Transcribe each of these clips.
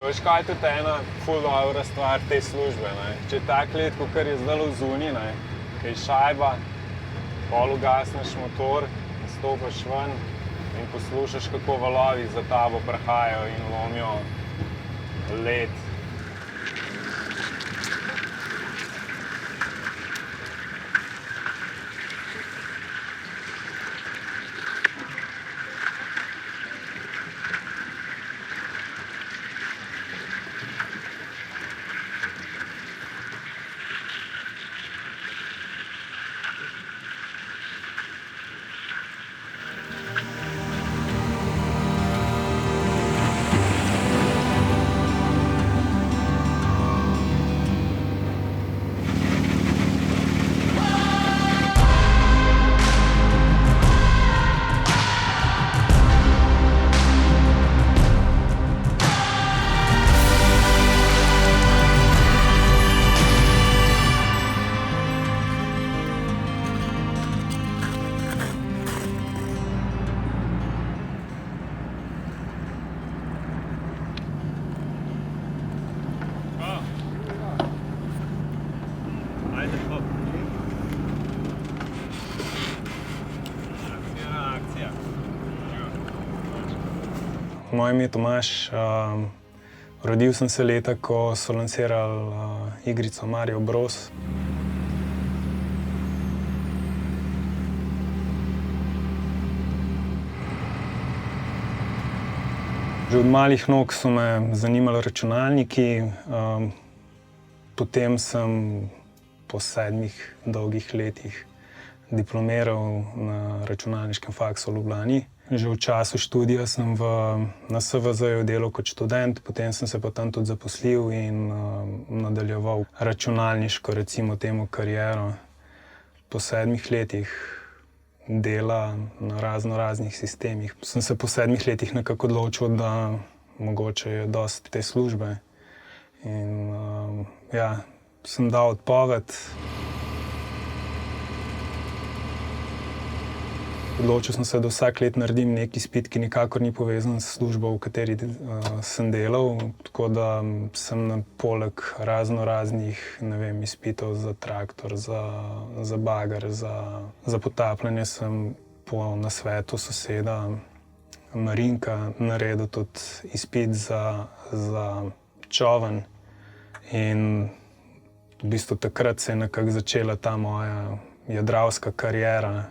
Veš kaj, tudi ena ful dobra stvar te službe, ne? Če je tak let, kot je zdaj v zunji, ne? Kaj je šajba, pol ugasneš motor, stopiš ven in poslušaš, kako valovi za tabo prehajajo in lomijo led. Moje ime je Tomaž. Rodil sem se leta, ko so lansirali igrico Mario Bros. Že od malih nog so me zanimali računalniki, potem sem po 7 dolgih letih diplomiral na računalniškem faksu v Ljubljani. Že v času študija sem na SVZ-ju delal kot študent, potem sem se pa tam tudi zaposlil in nadaljeval računalniško, recimo temu, kariero. Po 7 letih dela na raznih sistemih sem se po 7 letih nekako odločil, da mogoče je dosti te službe. In sem dal odpoved. Odločil sem se, da vsak let naredim neki izpit, ki nikakor ni povezan s službo, v kateri sem delal. Tako da sem poleg raznih izpitov za traktor, za bager, za potapljanje, sem po nasvetu soseda Marinka naredil tudi izpit za čoln. In v bistvu takrat se je nekako začela ta moja jadralska kariera.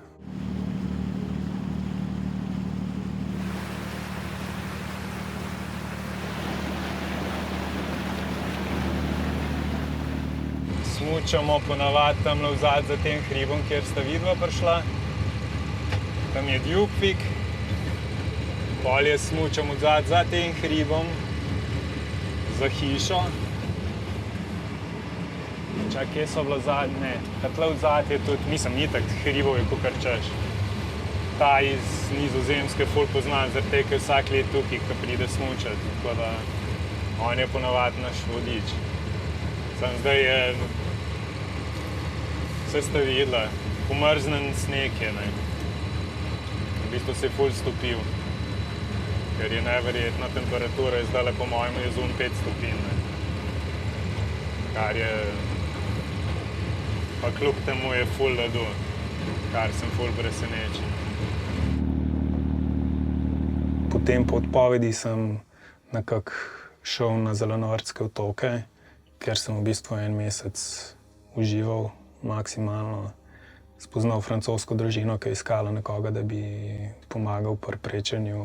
Smučamo ponavadi tamle vzad za tem hribom, kjer sta vidva prišla. Tam je Djupvik. Pol je smučam odzad za tem hribom, za hišo. Čak, kje so bila zadnje? Tle odzad je tudi, mislim, ni tak hribov je, kakor češ. Ta iz Nizozemske ful poznan, zaradi tega, ker je vsak let tukaj, ko pride smučat. Tako da on je ponavadi naš vodič. Sam zdaj je, vse ste videla, pomrznen sneg je, ne. V bistvu se je ful stopil, ker je neverjetna temperatura, zdajle po mojemu je zunaj 5 stopinj, ne. Kar je, pa kljub temu je ful ledu, kar sem ful presenečen. Potem po odpovedi sem nekako šel na Zelenortske otoke, ker sem v bistvu 1 mesec užival maksimalno. Spoznal francosko družino, ki je iskala nekoga, da bi pomagal pri prečenju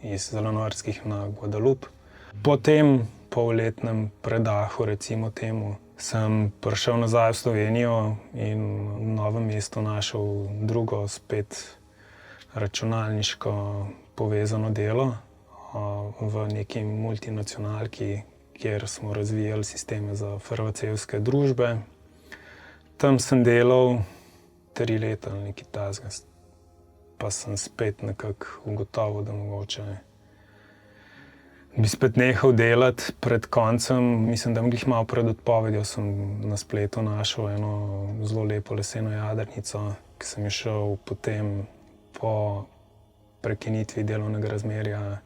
iz Zelenortskih na Guadeloupe. Po tem polletnem predahu, recimo temu, sem prišel nazaj v Slovenijo in v Novem mestu našel drugo, spet računalniško povezano delo v neki multinacionalki, kjer smo razvijali sisteme za farmacevtske družbe. Tam sem delal 3 leta ali nekaj takega, pa sem spet nekako ugotovil, da mogoče bi spet nehal delati pred koncem. Mislim, da glih malo pred odpovedjo sem na spletu našel eno zelo lepo leseno jadrnico, ki sem jo šel potem po prekinitvi delovnega razmerja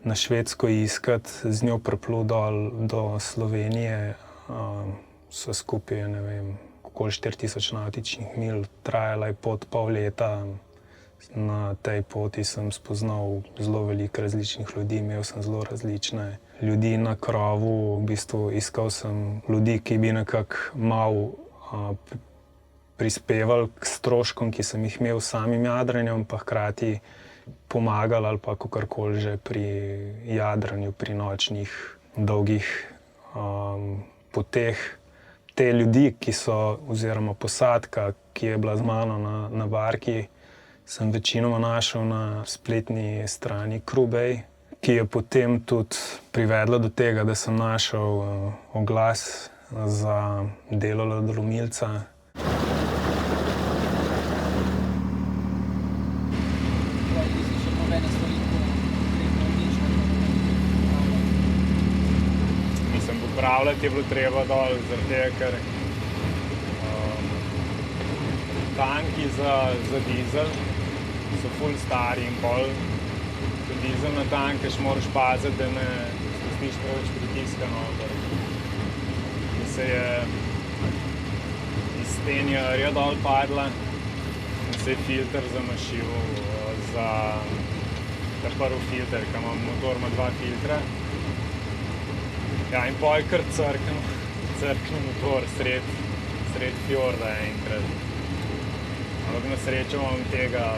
na Švedsko iskati, z njo priplul dol do Slovenije. So skupaj, ne vem, okoli 4000 navtičnih milj, trajala je pot pol leta. Na tej poti sem spoznal zelo veliko različnih ljudi, imel sem zelo različne ljudi na krovu. V bistvu iskal sem ljudi, ki bi nekako malo prispevali k stroškom, ki sem jih imel s samim jadranjem, pa hkrati pomagali ali pa kakorkoli že pri jadranju, pri nočnih, dolgih poteh. Te ljudi, ki so, oziroma posadka, ki je bila z mano na barki, sem večinoma našel na spletni strani Crewbay, ki je potem tudi privedla do tega, da sem našel oglas za delo ledolomilca. Mislim, popravljati je bilo treba dol, zaradi tega, ker tanki za dizel so ful stari in pol. Ko dizel natankaš, moraš paziti, da ne spustiš preveč pritiska noter. In se je iz stenjarja dol padla in se je filter zamašil za ta prvi filter, ki ima motor, ima 2 filtra. Ja, in pol je kar crknil motor sred fjorda enkrat. Ampak na srečo imam tega,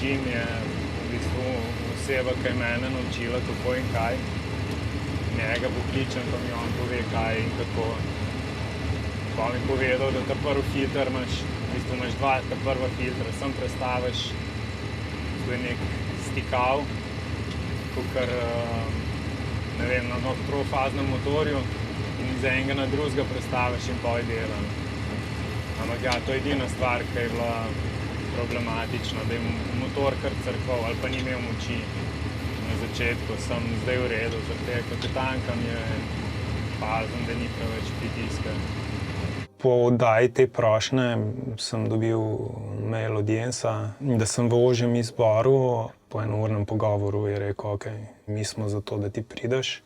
Jim je v bistvu oseba, ki je mene naučila kako in kaj. Njega pokličem, pa mi on pove kaj in kako. Pa mi povedal, da ta prvi filter imaš, v bistvu imaš 2 ta prva filtra, sem prestaviš, to je nek stikav, kakor, ne vem, na trofaznem motorju in iz enega na drugega prestaviš in pol dela. Ampak ja, to je edina stvar, ki je bila problematična, da je motor kar crkval ali pa ni imel moči na začetku. Sem zdaj v redu, zaradi tega, ko te tankam je pazim, da ni preveč pritiska. Po oddaji te prošnje sem dobil mail od Jensa, da sem v ožjem izboru. Po enournem pogovoru je rekel, ok, mi smo za to, da ti prideš.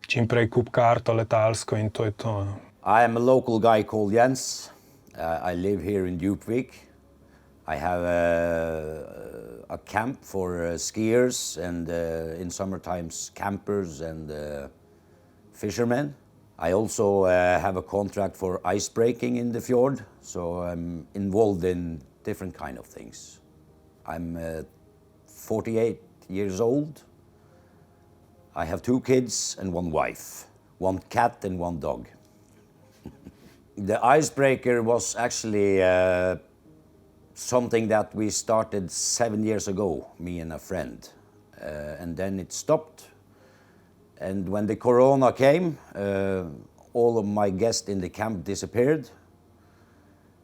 Čim prej kup karto letalsko in to je to. I am a local guy called Jens. I live here in Djupvik. I have a camp for skiers and in summer times campers and fishermen. I also have a contract for ice breaking in the fjord, so I'm involved in different kind of things. I'm 48 years old. I have 2 kids and 1 wife, 1 cat and 1 dog. The icebreaker was actually something that we started 7 years ago, me and a friend. And then it stopped. And when the corona came, all of my guests in the camp disappeared.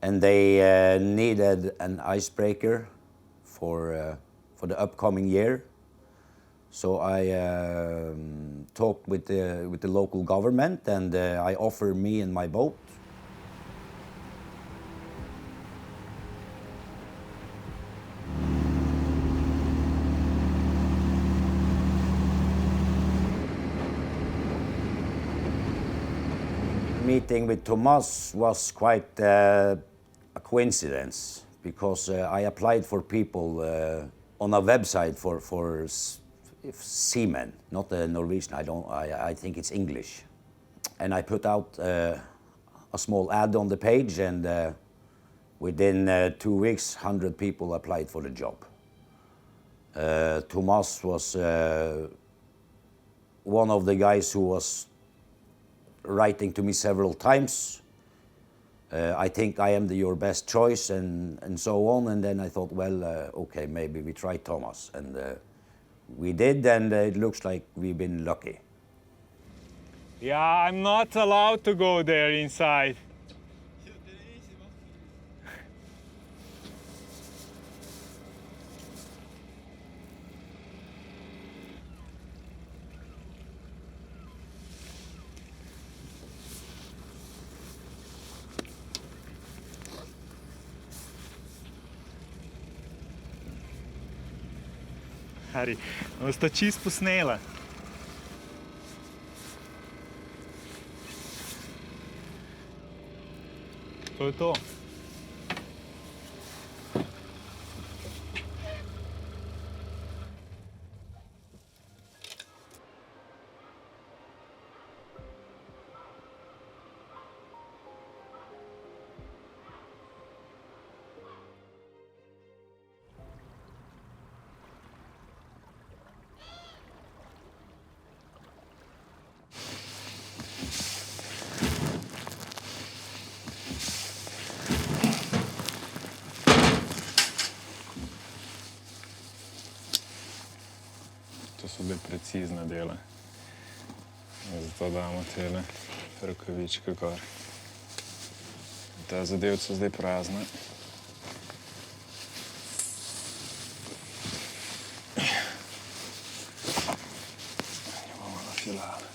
And they needed an icebreaker for the upcoming year. So I talked with the local government and I offered me and my boat. Meeting with Thomas was quite a coincidence because I applied for people on a website for seamen, not a Norwegian. I think it's English, and I put out a small ad on the page, and within 2 weeks, 100 people applied for the job. Thomas was one of the guys who was writing to me several times. I think I am your best choice and so on. And then I thought, well, okay, maybe we try Thomas. And we did, and it looks like we've been lucky. Yeah, I'm not allowed to go there inside. Hari, sta čisto posnela. To je to. To so bile precizne dele. Zato damo tele rokavičke gor. Ta zadevca so zdaj prazna. Jo bomo nafilali.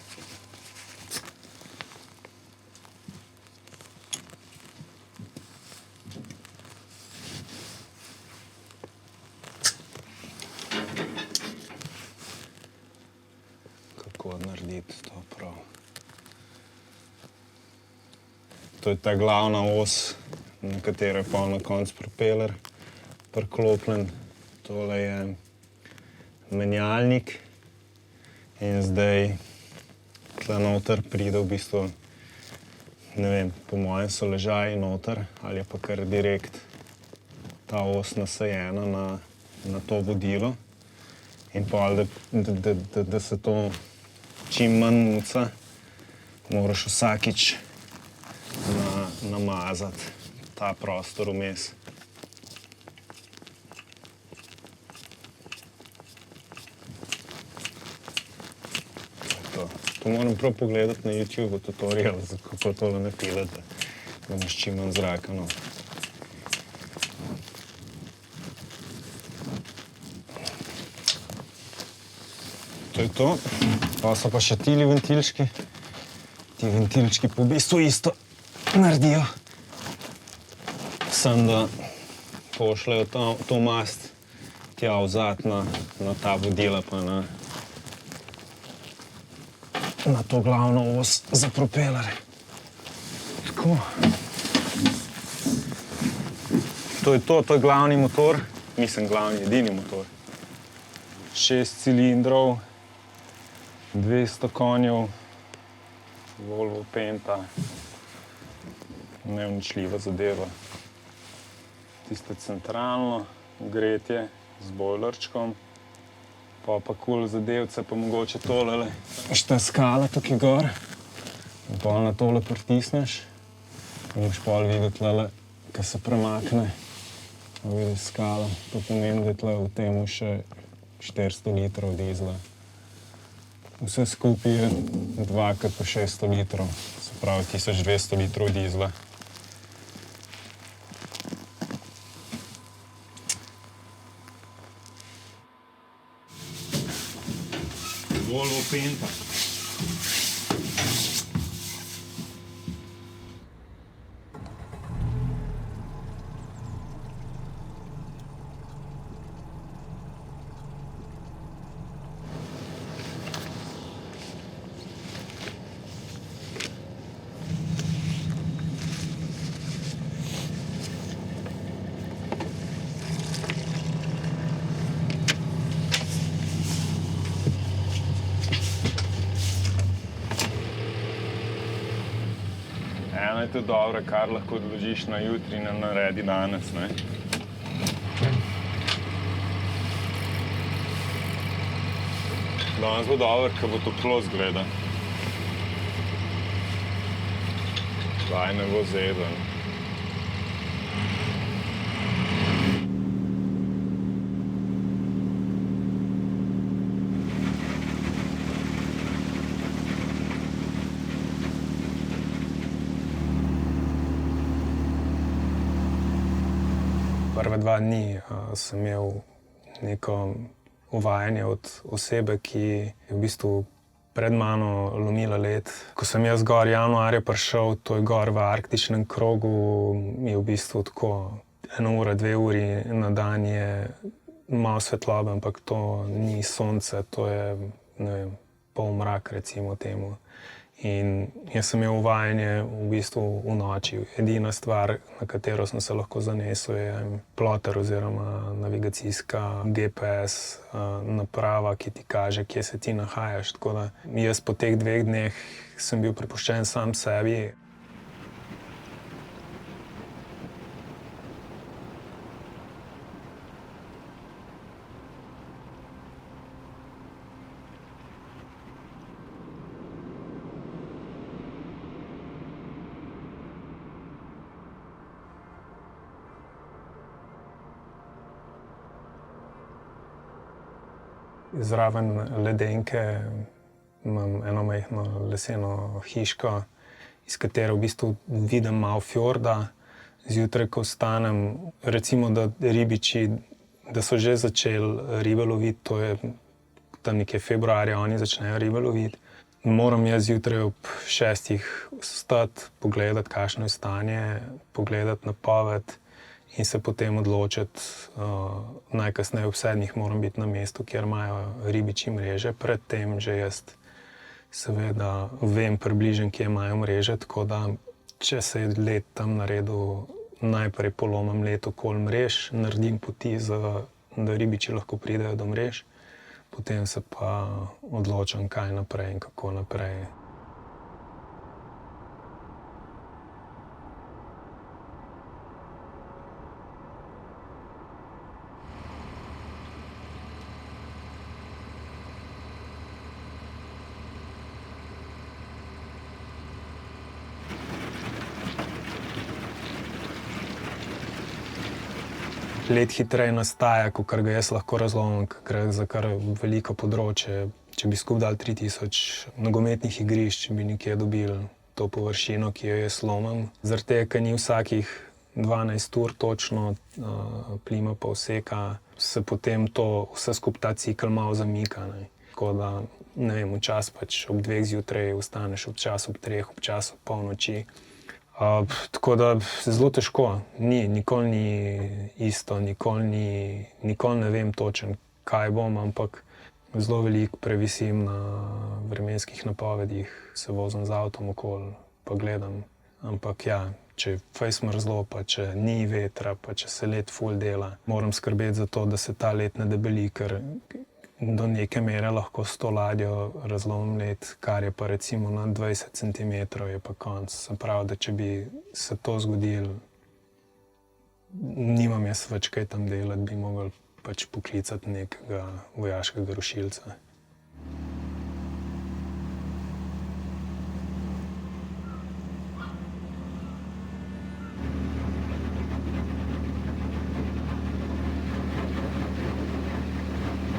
Kako narediti to prav. To je ta glavna os, na katero je pol na koncu propeler priklopljen. Tole je menjalnik in zdaj tle noter pride v bistvu, ne vem, po mojem so ležaji noter ali je pa kar direkt ta os nasajena na to vodilo. In pol, da se to čim manj muca, moraš vsakič namazati ta prostor vmes. To moram prav pogledati na YouTubeu tutorial, kako tole nafilati, da imaš čim manj zraka noter. To je to. Pa so pa še tili ventilčki. Ti ventilčki po bistvu isto naredijo. Samo da pošljajo to mast tja vzad na ta vodila pa na to glavno os za propeler. Tako. To je to, to je glavni motor. Mislim, glavni, edini motor. 6 cilindrov. 200 konjev, Volvo Penta, neuničljiva zadeva. Tisto centralno gretje z bojlerčkom, pa kul zadevce, pa mogoče tolele. Šta skala tukaj gor, in pol na tole pritisneš in boš pol videl tlele, ko se premakne, vidiš skalo. To pomeni, da je tle v temu še 400 litrov dizla. Vse skupaj je 2 po 600 litrov, se pravi 1200 litrov dizla. Volvo Penta. Eno je to dobro, kar lahko odložiš na jutri in naredi danes, ne? Danes bo dobro, ker bo toplo zgleda. Zdaj ne bo zeben. Prve 2 dni sem imel neko uvajanje od osebe, ki je v bistvu pred mano lomila led. Ko sem jaz gor januarja prišel, to je gor v arktičnem krogu, je v bistvu tako 1 ura, 2 uri na dan je malo svetlobe, ampak to ni sonce, to je, ne vem, polmrak recimo temu. In jaz sem imel uvajanje v bistvu v noči. Edina stvar, na katero sem se lahko zanesel, je ploter oziroma navigacijska GPS naprava, ki ti kaže, kje se ti nahajaš. Tako da jaz po teh 2 dneh sem bil prepuščen sam sebi. Zraven ledenke imam eno majhno leseno hiško, iz katere v bistvu vidim malo fjorda. Zjutraj, ko vstanem, recimo, da ribiči, da so že začeli ribe loviti, to je tam nekje februarja, oni začnejo ribe loviti. Moram jaz zjutraj ob 6 vstati, pogledati, kakšno je stanje, pogledati napoved in se potem odločiti, najkasneje ob 7 moram biti na mestu, kjer imajo ribiči mreže. Predtem že jaz seveda vem približno, kje imajo mreže, tako da če se je led tam naredil, najprej polomim led okoli mrež, naredim poti, da ribiči lahko pridejo do mrež, potem se pa odločam, kaj naprej in kako naprej. Led hitreje nastaja, kakor ga jaz lahko razlomim, ker gre za kar veliko področje. Če bi skupaj dali 3000 nogometnih igrišč, bi nekje dobili to površino, ki jo jaz lomim. Zaradi tega, ker ni vsakih 12 ur točno plima pa useka, se potem to vse skupaj ta cikel malo zamika, ne. Tako da, ne vem, včasih pač ob 2 zjutraj vstaneš, včasih ob 3, včasih ob polnoči. Tako da zelo težko, nikoli ni isto, nikoli ne vem točno, kaj bom, ampak zelo veliko previsim na vremenskih napovedih, se vozim z avtom okoli pa gledam. Ampak ja, če je fejst mrzlo, pa če ni vetra, pa če se led ful dela, moram skrbeti za to, da se ta led ne debeli, ker do neke mere lahko s to ladjo razlomim led, kar je pa recimo na 20 centimetrov, je pa konec. Se pravi, da če bi se to zgodilo, nimam jaz več kaj tam delati, bi mogli pač poklicati nekega vojaškega rušilca.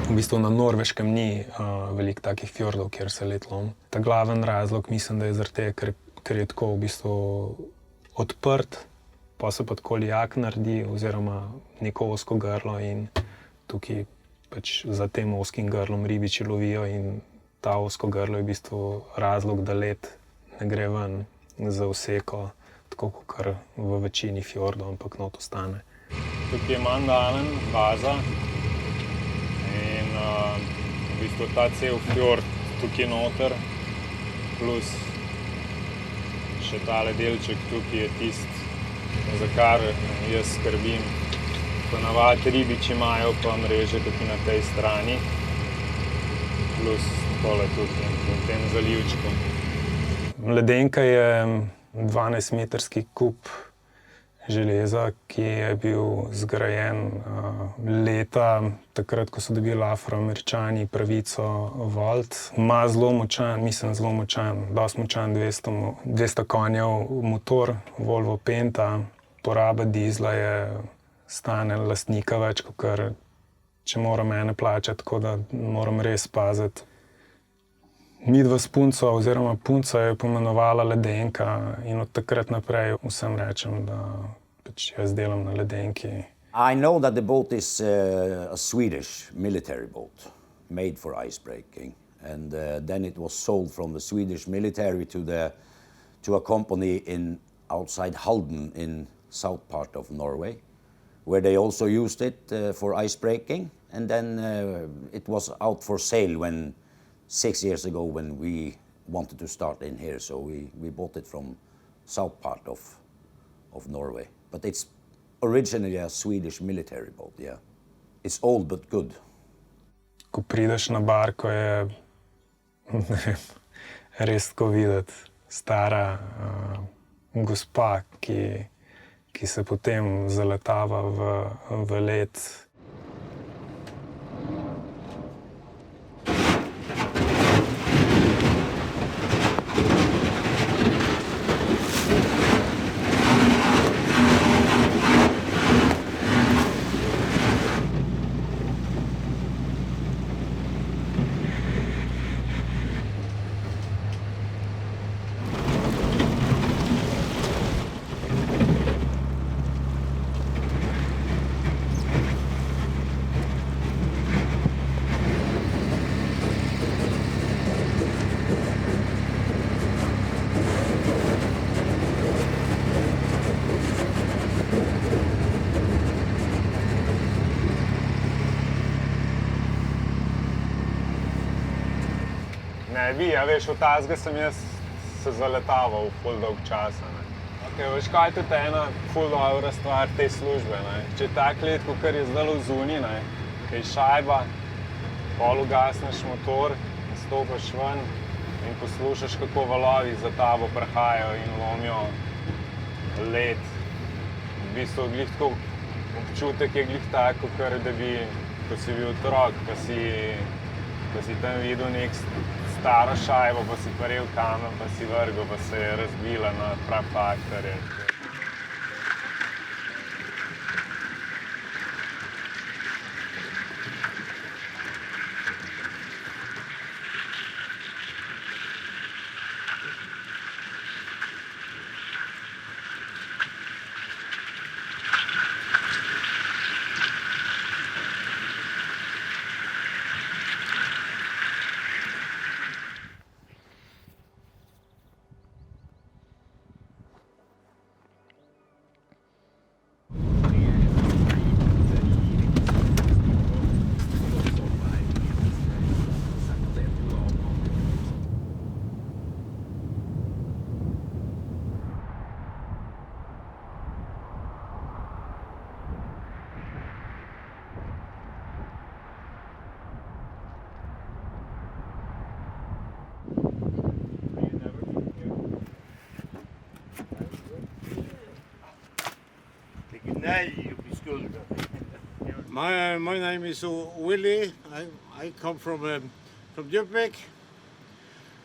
V bistvu na Norveškem ni veliko takih fjordov, kjer se led lomi. Ta glaven razlog mislim, da je zaradi tega, ker je tako v bistvu odprt, pa se pa tako lijak naredi oziroma neko ozko grlo in tukaj pač za tem ozkim grlom ribiči lovijo in ta ozko grlo je v bistvu razlog, da led ne gre ven za useko, tako kakor v večini fjordov, ampak not ostane. Tukaj je Mandalen, baza. In v bistvu ta cel fjord tukaj noter, plus še tale delček tukaj je tisti, za kar jaz skrbim. Ponavadi ribiči imajo pa mreže tukaj na tej strani, plus tole tudi v tem zalivčku. Ledenka je 12-metrski kup železa, ki je bil zgrajen leta takrat, ko so dobili Afroameričani pravico voliti. Ima zelo močan, dosti močan 200 konjev motor, Volvo Penta. Poraba dizla stane lastnika več, kakor če mora mene plačati, tako da moram res paziti. Midva s punco, oziroma punca je pomenovala Ledenka in od takrat naprej vsem rečem, da pač jaz delam na ledenki. I know that the boat is a Swedish military boat made for icebreaking, and then it was sold from the Swedish military to a company outside Halden in south part of Norway, where they also used it for icebreaking. And then it was out for sale 6 years ago when we wanted to start in here. So we bought it from south part of Norway. But it's originally a Swedish military boat, yeah. It's old but good. Ko prideš na barko, je ne vem, res tako videti stara gospa, ki se potem zaletava v led. Ne, vi, a veš, v tazga sem jaz se zaletaval ful dolg časa, ne. Okay, veš, kaj je tudi ena ful dobra stvar te službe, ne. Če je tak let, kakor je zdaj v zunji, ne, kaj je šajba, pol ugasneš motor, stopiš ven in poslušaš, kako valovi za tabo prehajajo in lomijo led. V bistvu glih tako občutek je glih tak, kakor da bi, ko si bil otrok, pa si tam videl nek staro šajbo, pa si paril kamen, pa si vrgel, pa se je razbila na prav faktorje. My name is Willie. I come from Djupvik.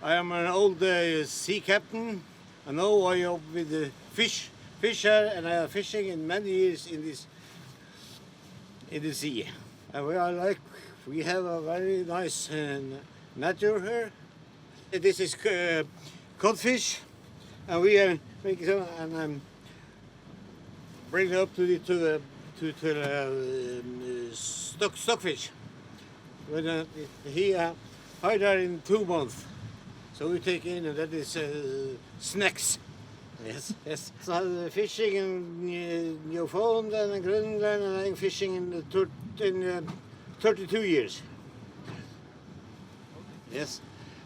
I am an old sea captain. And now I am with the fisher, and I am fishing in many years in the sea. And we have a very nice nature here. This is codfish, and we are making some and bring it up to the stockfish. When he hide there in 2 months, so we take in, and that is snacks. Yes, yes. So I'm fishing in Newfoundland and Greenland, and I'm fishing in 32 years. Yes,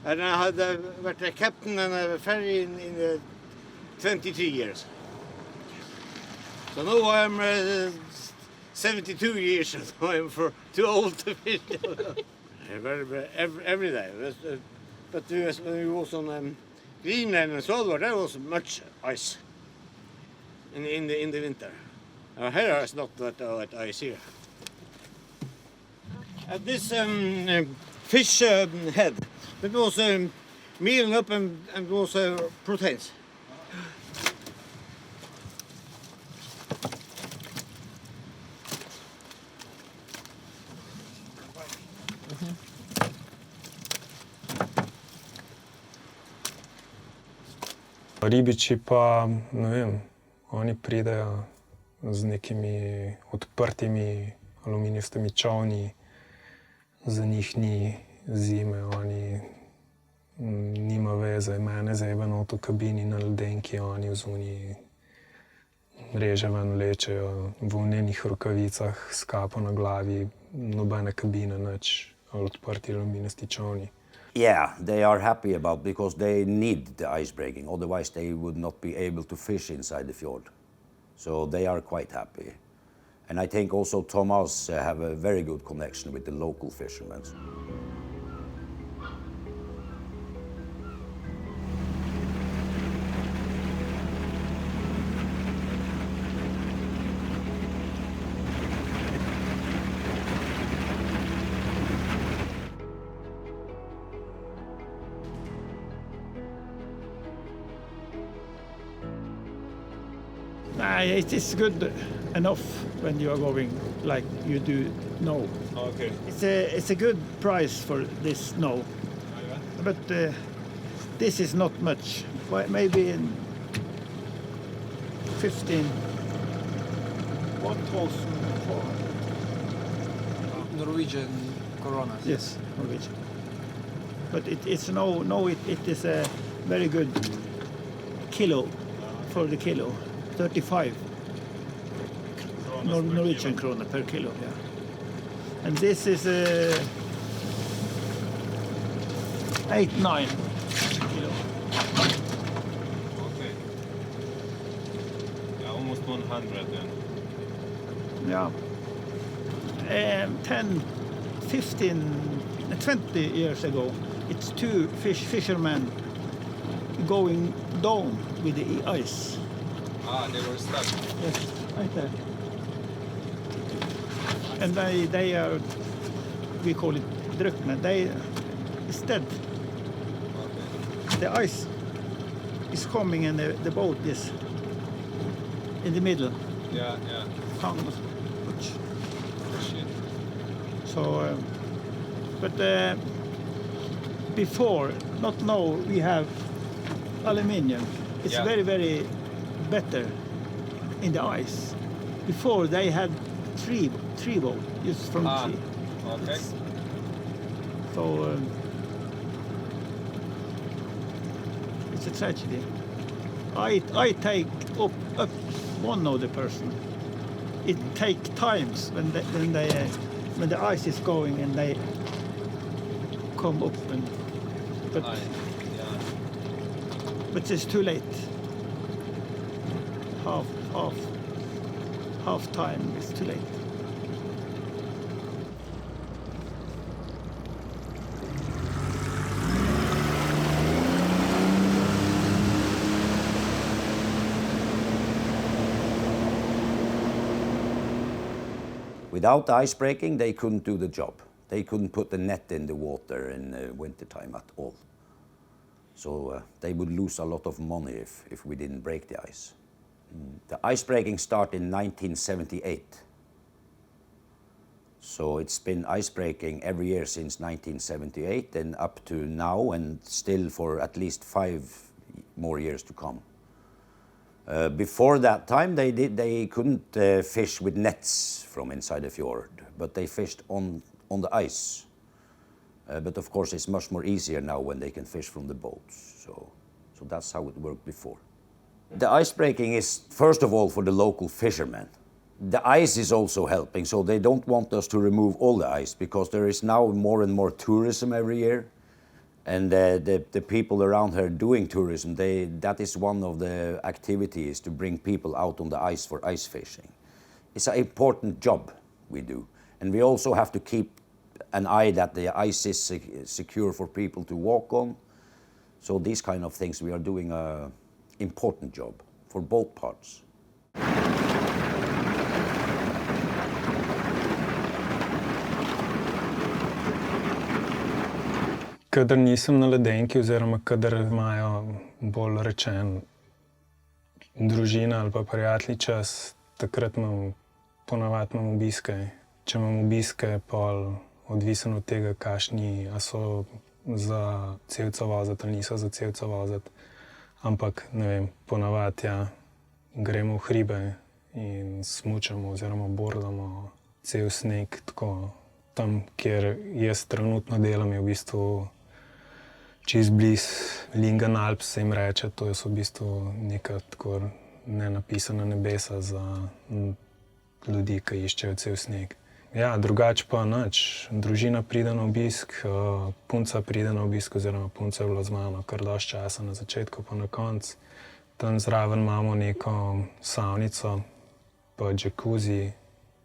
and I had been a captain and a ferry in 23 years. So now I'm 72 years, so I'm too old to fish. every day. But when we was on Greenland and Svalbard, there was much ice in the winter. Here is not that ice here. At this fish head, it was mealing up and was proteins. Ribiči pa, ne vem, oni pridejo z nekimi odprtimi aluminijastimi čolni, za njih ni zime, oni nima veze, mene zebe not v kabini na ledenki, oni vzunji reže ven, vlečejo v volnenih rokavicah s kapo na glavi, nobene kabine, nič, odprti luminasti čovni. Yeah, they are happy about because they need the ice breaking, otherwise they would not be able to fish inside the fjord. So they are quite happy. And I think also Thomas have a very good connection with the local fishermen. It is good enough when you are going like you do now. Okay. It's a good price for this now, but this is not much. Maybe in 15, 1,400. Norwegian coronas. Yes, Norwegian. But it is it is a very good kilo for the kilo. 35 Norwegian kroner per kilo, yeah. And this is 8-9 kilo. Okay. Yeah, almost 100 then. Yeah. 10, 15, 20 years ago, it's two fishermen going down with the ice. Ah, they were stuck. Yes, right there. And they are, we call it drukne. They is dead. Okay. The ice is coming and the boat is in the middle. Yeah, yeah. Hung. Shit. So, but before, not now, we have aluminium. It's Yeah. very, very better in the ice. Before they had three boat just from tree. Okay. So it's a tragedy. I take up one of the person. It take times when the ice is going and they come up but Yeah. but it's too late. Half time is too late. Without the ice breaking, they couldn't do the job. They couldn't put the net in the water in wintertime at all. So they would lose a lot of money if we didn't break the ice. The ice breaking started in 1978. So it's been ice breaking every year since 1978 and up to now, and still for at least 5 more years to come. Before that time, they couldn't fish with nets from inside the fjord, but they fished on the ice. But of course, it's much more easier now when they can fish from the boats. So that's how it worked before. The ice breaking is, first of all, for the local fishermen. The ice is also helping, so they don't want us to remove all the ice because there is now more and more tourism every year. And the people around here doing tourism, that is one of the activities to bring people out on the ice for ice fishing. It's an important job we do. And we also have to keep an eye that the ice is secure for people to walk on. So these kind of things, we are doing an important job for both parts. Kadar nisem na ledenki, oziroma kadar imajo bolj rečen družina ali pa prijatelji čas, takrat ponavadi imam obiske. Če imam obiske, pol odvisen od tega, kakšni, a so za cevca voziti ali niso za cevca voziti. Ampak, ne vem, ponavadi, ja, gremo v hribe in smučamo oziroma bordamo cel sneg, tako tam, kjer jaz trenutno delam, je v bistvu čist blizu Lyngen Alps, se jim reče. To so v bistvu neka tako nenapisana nebesa za ljudi, ki iščejo cel sneg. Ja, drugače pa nič. Družina pride na obisk, punca pride na obisk, oziroma punca je bila z mano kar dosti časa na začetku pa na koncu. Tam zraven imamo neko savnico, pa džakuzi.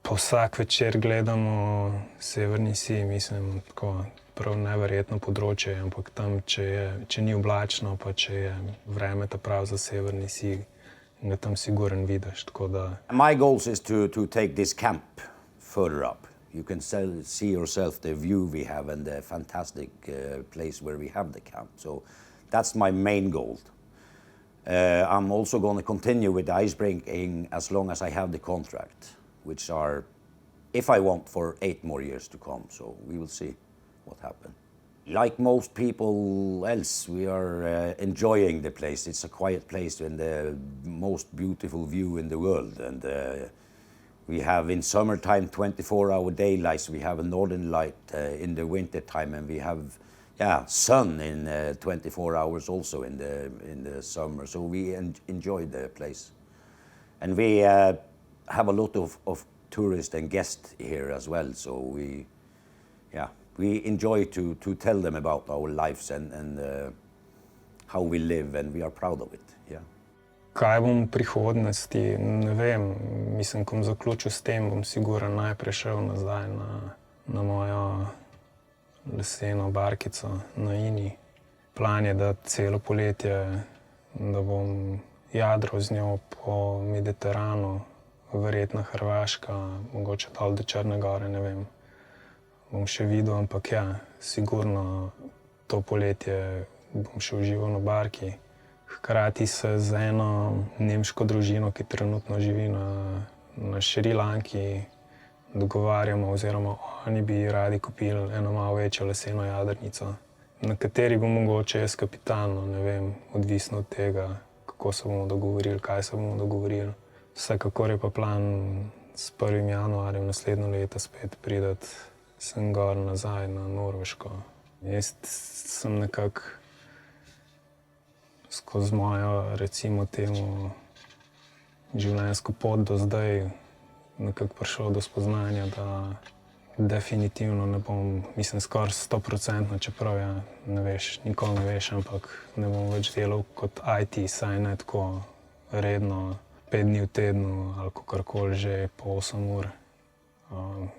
Pa vsak večer gledamo Severni sij, mislim, tako prav neverjetno področje, ampak tam, če ni oblačno, pa če je vreme ta prav za Severni sij, ga tam siguren vidiš, tako da... My goal is to take this camp further up. You can see yourself the view we have and the fantastic place where we have the camp. So that's my main goal. I'm also going to continue with the ice breaking as long as I have the contract, which are, if I want, for 8 more years to come. So we will see what happens. Like most people else, we are enjoying the place. It's a quiet place and the most beautiful view in the world. And we have in summertime 24-hour daylights. We have a northern light in the winter time, and we have sun in 24 hours also in the summer. So we enjoy the place, and we have a lot of tourists and guests here as well. So we enjoy to tell them about our lives and how we live, and we are proud of it. Yeah. Kaj bom v prihodnosti, ne vem. Mislim, ko bom zaključil s tem, bom siguren najprej šel nazaj na mojo leseno barkico na Ini. Plan je, da celo poletje, da bom jadral z njo po Mediteranu, verjetno Hrvaška, mogoče dol do Črne gore, ne vem. Bom še videl, ampak ja, sigurno to poletje bom še užival na barki. Hkrati se z eno nemško družino, ki trenutno živi na Šrilanki, dogovarjamo, oziroma oni bi radi kupili eno malo večjo leseno jadrnico, na kateri bo mogoče jaz kapitalno, ne vem, odvisno od tega, kako se bomo dogovorili, kaj se bomo dogovorili. Vsekakor je pa plan s 1. januarjem naslednjo leto spet priti sem gor nazaj na Norveško. Jaz sem nekako skozi mojo, recimo temu, življenjsko pot do zdaj nekako prišel do spoznanja, da definitivno ne bom, mislim, skoraj 100%, čeprav ja, ne veš, nikoli ne veš, ampak ne bom več delal kot IT, saj ne tako redno, 5 dni v tednu ali kakorkoli že po 8 ur.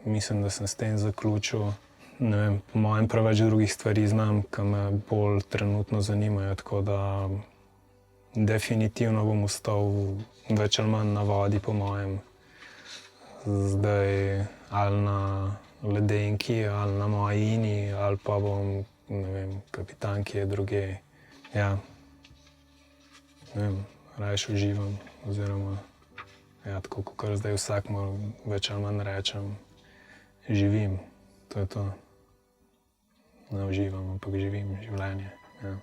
Mislim, da sem s tem zaključil. Ne vem, po mojem preveč drugih stvari znam, ki me bolj trenutno zanimajo, tako da definitivno bom ostal več ali manj na vodi, po mojem. Zdaj ali na ledenki, ali na moji Ini, ali pa bom, ne vem, kapitan, ki je drugje. Ja, ne vem, rajši uživam, oziroma ja, tako kakor zdaj vsakmu več ali manj rečem, živim, to je to. Ne uživam, ampak živim življenje. Ja.